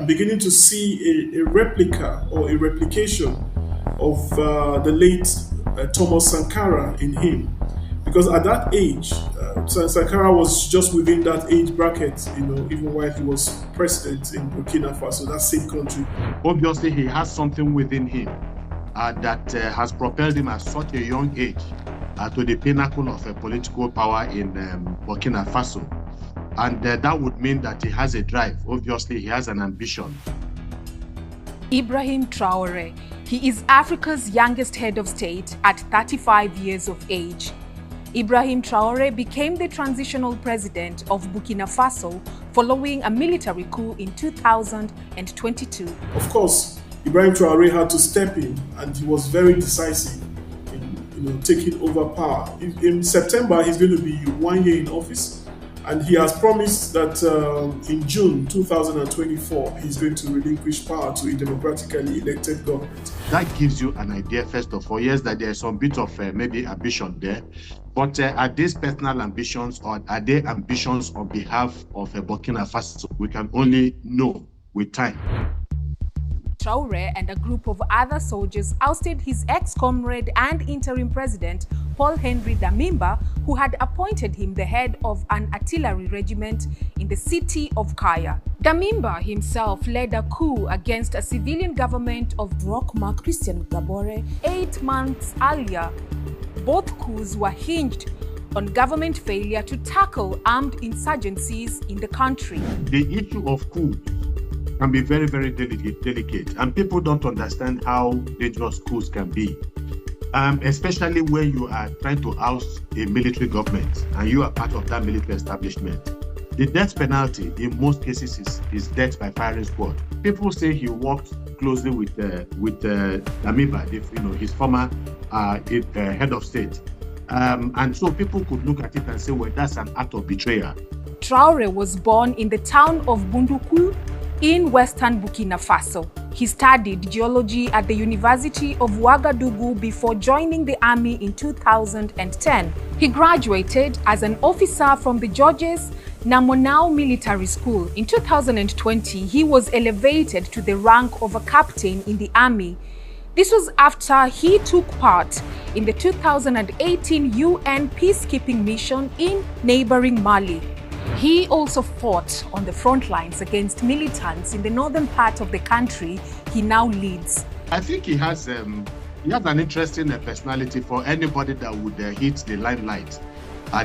I'm beginning to see a replica or a replication of the late Thomas Sankara in him. Because at that age, Sankara was just within that age bracket, even while he was president in Burkina Faso, that same country. Obviously, he has something within him that has propelled him at such a young age to the pinnacle of political power in Burkina Faso. And that would mean that he has a drive. Obviously, he has an ambition. Ibrahim Traore. He is Africa's youngest head of state at 35 years of age. Ibrahim Traore became the transitional president of Burkina Faso following a military coup in 2022. Of course, Ibrahim Traore had to step in, and he was very decisive in taking over power. In September, he's going to be 1 year in office, and he has promised that in June 2024, he's going to relinquish power to a democratically elected government. That gives you an idea, first of all, yes, that there's some bit of maybe ambition there. But are these personal ambitions, or are they ambitions on behalf of Burkina Faso? We can only know with time. Traore and a group of other soldiers ousted his ex-comrade and interim president, Paul-Henri Damiba, who had appointed him the head of an artillery regiment in the city of Kaya. Damiba himself led a coup against a civilian government of Rochma Christian Gabore 8 months earlier. Both coups were hinged on government failure to tackle armed insurgencies in the country. The issue of coups can be very, very delicate, and people don't understand how dangerous coups can be, especially when you are trying to oust a military government and you are part of that military establishment. The death penalty in most cases is death by firing squad. People say he worked closely with Damiba, his former head of state, and so people could look at it and say, well, that's an act of betrayal. Traore was born in the town of Bunduku in western Burkina Faso. He studied geology at the University of Ouagadougou before joining the army in 2010. He graduated as an officer from the Georges Namonau Military School. In 2020, he was elevated to the rank of a captain in the army. This was after he took part in the 2018 UN peacekeeping mission in neighboring Mali. He also fought on the front lines against militants in the northern part of the country he now leads. I think he has an interesting personality for anybody that would hit the limelight.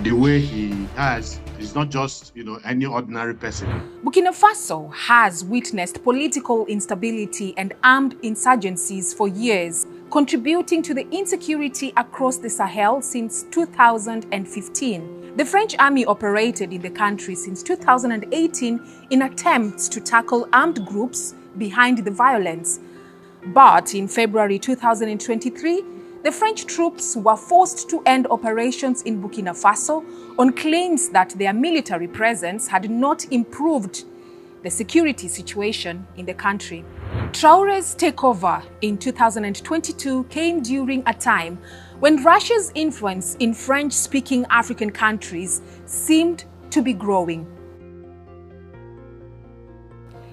The way he has, he's not just any ordinary person. Burkina Faso has witnessed political instability and armed insurgencies for years, contributing to the insecurity across the Sahel since 2015. The French army operated in the country since 2018 in attempts to tackle armed groups behind the violence. But in February 2023, the French troops were forced to end operations in Burkina Faso on claims that their military presence had not improved the security situation in the country. Traore's takeover in 2022 came during a time when Russia's influence in French-speaking African countries seemed to be growing.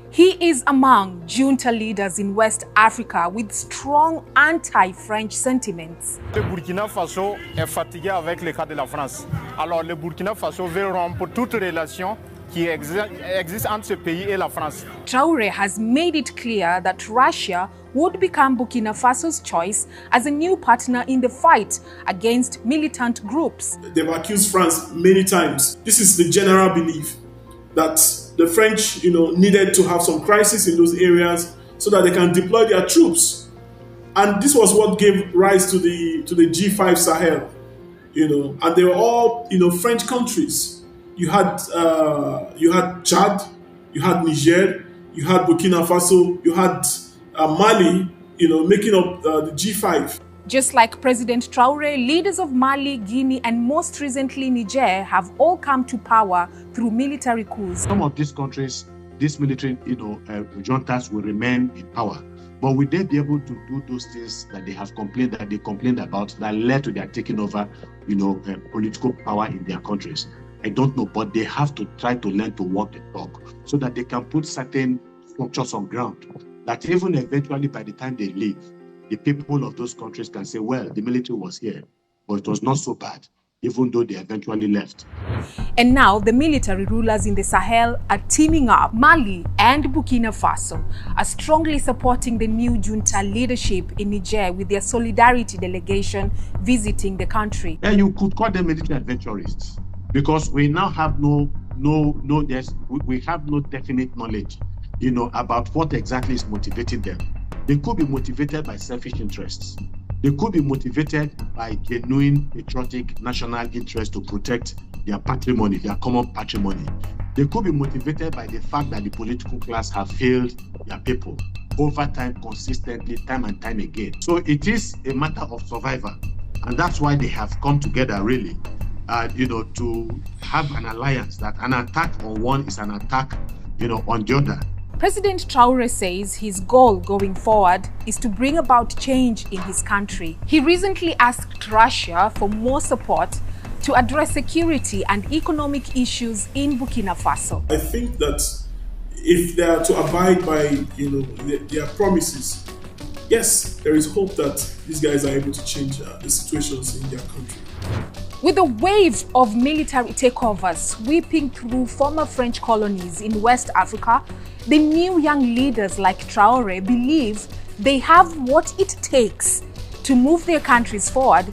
He is among junta leaders in West Africa with strong anti-French sentiments. Le Burkina Faso est fatigué avec le cas de la France. Alors le Burkina Faso veut rompre toute relation qui existe entre ce pays et la France. Traore has made it clear that Russia would become Burkina Faso's choice as a new partner in the fight against militant groups. They've accused France many times. This is the general belief that the French, needed to have some crisis in those areas so that they can deploy their troops. And this was what gave rise to the G5 Sahel, and they were all, French countries. You had Chad, you had Niger, you had Burkina Faso, you had Mali, making up the G5. Just like President Traore, leaders of Mali, Guinea, and most recently Niger have all come to power through military coups. Some of these countries, these military, juntas will remain in power. But will they be able to do those things that they complained about that led to their taking over, political power in their countries? I don't know, but they have to try to learn to walk the talk so that they can put certain structures on ground that even eventually by the time they leave, the people of those countries can say, well, the military was here, but it was not so bad, even though they eventually left. And now the military rulers in the Sahel are teaming up. Mali and Burkina Faso are strongly supporting the new junta leadership in Niger with their solidarity delegation visiting the country. And you could call them military adventurers because we now have we have no definite knowledge, about what exactly is motivating them. They could be motivated by selfish interests. They could be motivated by genuine patriotic national interest to protect their patrimony, their common patrimony. They could be motivated by the fact that the political class have failed their people over time, consistently, time and time again. So it is a matter of survival. And that's why they have come together, really, to have an alliance that an attack on one is an attack, on the other. President Traore says his goal going forward is to bring about change in his country. He recently asked Russia for more support to address security and economic issues in Burkina Faso. I think that if they are to abide by, their promises, yes, there is hope that these guys are able to change the situations in their country. With a wave of military takeovers sweeping through former French colonies in West Africa, the new young leaders like Traore believe they have what it takes to move their countries forward,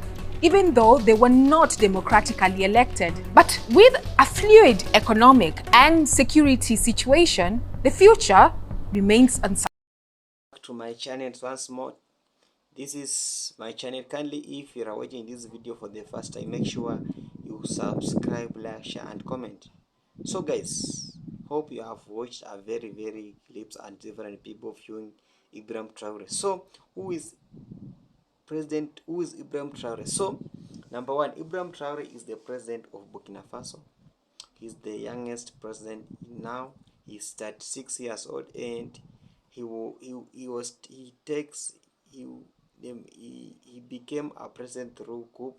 even though they were not democratically elected. But with a fluid economic and security situation, the future remains uncertain. Back to my channel once more. This is my channel. Kindly, if you are watching this video for the first time, make sure you subscribe, like, share and comment. So guys, hope you have watched a very clips and different people viewing Ibrahim Traore. So who is Ibrahim Traore? So number one, Ibrahim Traore is the president of Burkina Faso. He's the youngest president now. He's 36 years old, and he became a president through coup,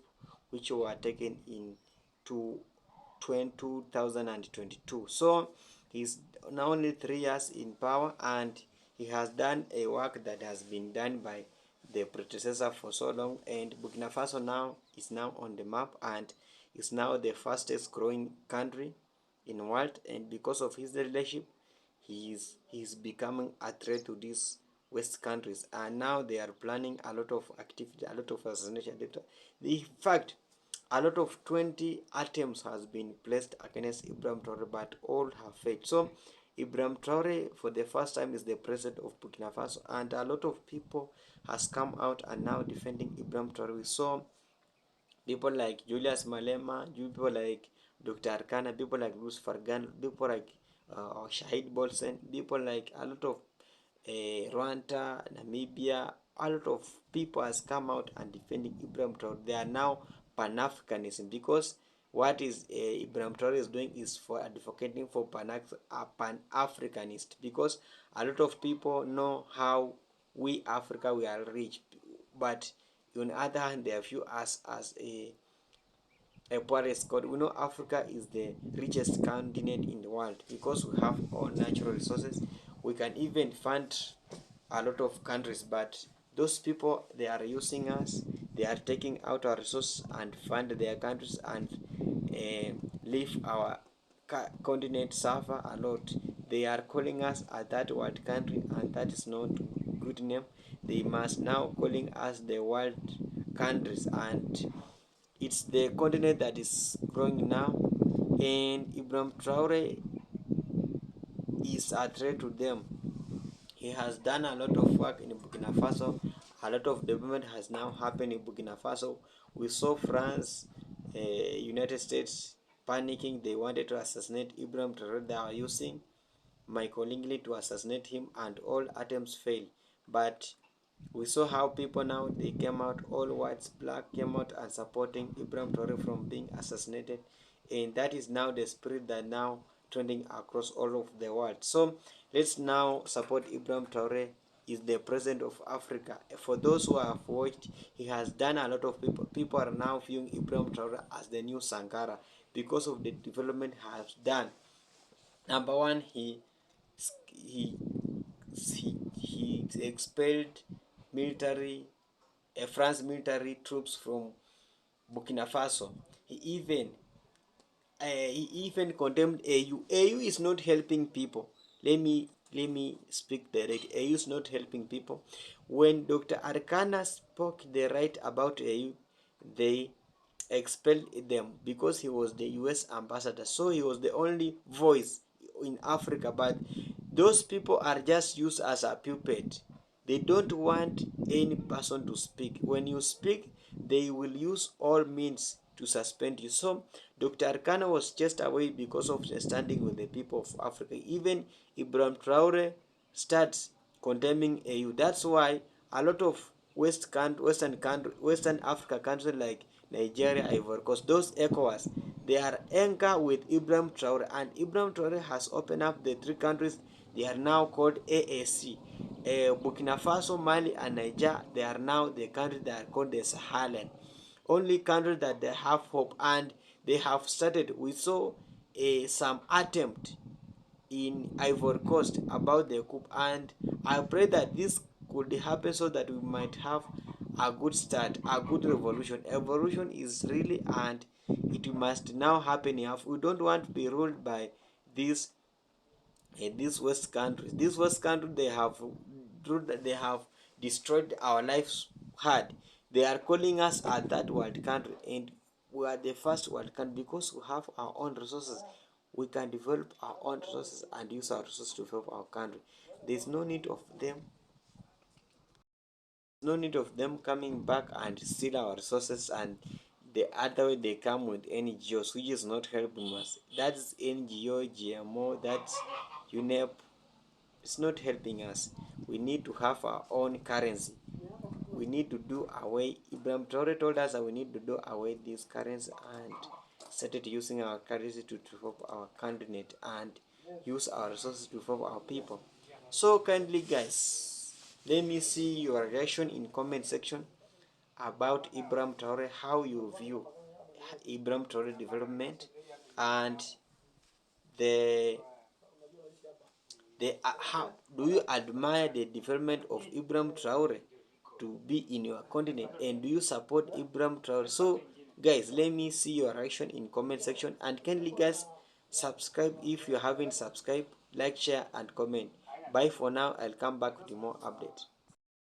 which were taken in 2022. So he's now only 3 years in power, and he has done a work that has been done by the predecessor for so long, and Burkina Faso now is on the map and is now the fastest growing country in the world. And because of his leadership, he's becoming a threat to these West countries, and now they are planning a lot of activity, a lot of assassination. In fact, a lot of 20 attempts has been placed against Ibrahim Traore, but all have failed. So Ibrahim Traore for the first time is the president of Burkina Faso, and a lot of people has come out and now defending Ibrahim Traore. We saw people like Julius Malema, people like Dr. Arkana, people like Bruce Fargan, people like Shahid Bolsen, people like a lot of Rwanda, Namibia, a lot of people has come out and defending Ibrahim Traore. They are now Pan-Africanism, because what is Ibrahim Traore is doing is for advocating for Pan-Africanist, because a lot of people know how we Africa, we are rich, but on the other hand they view us as a poorest country. We know Africa is the richest continent in the world because we have all natural resources. We can even fund a lot of countries, but those people, they are using us. They are taking out our resources and fund their countries and leave our continent suffer a lot. They are calling us a third world country, and that is not good name. They must now calling us the world countries, and it's the continent that is growing now, and Ibrahim Traore is a threat to them. He has done a lot of work in Burkina Faso. A lot of development has now happened in Burkina Faso. We saw France, United States panicking. They wanted to assassinate Ibrahim Traore. They are using Michael Langley to assassinate him, and all attempts failed. But we saw how people now, they came out, all whites, black, came out and supporting Ibrahim Traore from being assassinated, and that is now the spirit that now trending across all of the world. So let's now support Ibrahim Traore. Is the president of Africa. For those who have watched, he has done a lot of people are now viewing Ibrahim Traore as the new Sankara because of the development he has done. Number one, he he expelled military France military troops from Burkina Faso. He even condemned AU. AU is not helping people. Let me speak direct. AU is not helping people. When Dr. Arcana spoke the right about AU, they expelled them because he was the US ambassador. So he was the only voice in Africa. But those people are just used as a puppet. They don't want any person to speak. When you speak, they will use all means to suspend you. So Dr. Arcana was just away because of standing with the people of Africa. Even Ibrahim Traore starts condemning AU. That's why a lot of Western Africa countries like Nigeria, Ivory Coast, those ECOWAS, they are angry with Ibrahim Traore, and Ibrahim Traore has opened up the three countries. They are now called AAC. Burkina Faso, Mali, and Niger, they are now the countries that are called the Saharan. Only countries that they have hope, and they have started. We saw some attempt in Ivory Coast about the coup, and I pray that this could happen so that we might have a good start, a good revolution. Evolution is really, and it must now happen. We don't want to be ruled by these these West countries. These West countries, they have destroyed our lives hard. They are calling us a third world country, and we are the first world country because we have our own resources. We can develop our own resources and use our resources to develop our country. There's no need of them coming back and steal our resources, and the other way they come with NGOs which is not helping us. That's NGO, GMO, that's UNEP. It's not helping us. We need to have our own currency. We need to do away. Ibrahim Traore told us that we need to do away this currency and started using our currency to develop our continent and use our resources to develop our people. So kindly guys, let me see your reaction in comment section about Ibrahim Traore, how you view Ibrahim Traore development, and the how do you admire the development of Ibrahim Traore to be in your continent, and do you support Ibrahim Traore? So guys, let me see your reaction in comment section, and kindly guys subscribe if you haven't subscribed, like, share and comment. Bye for now. I'll come back with more updates.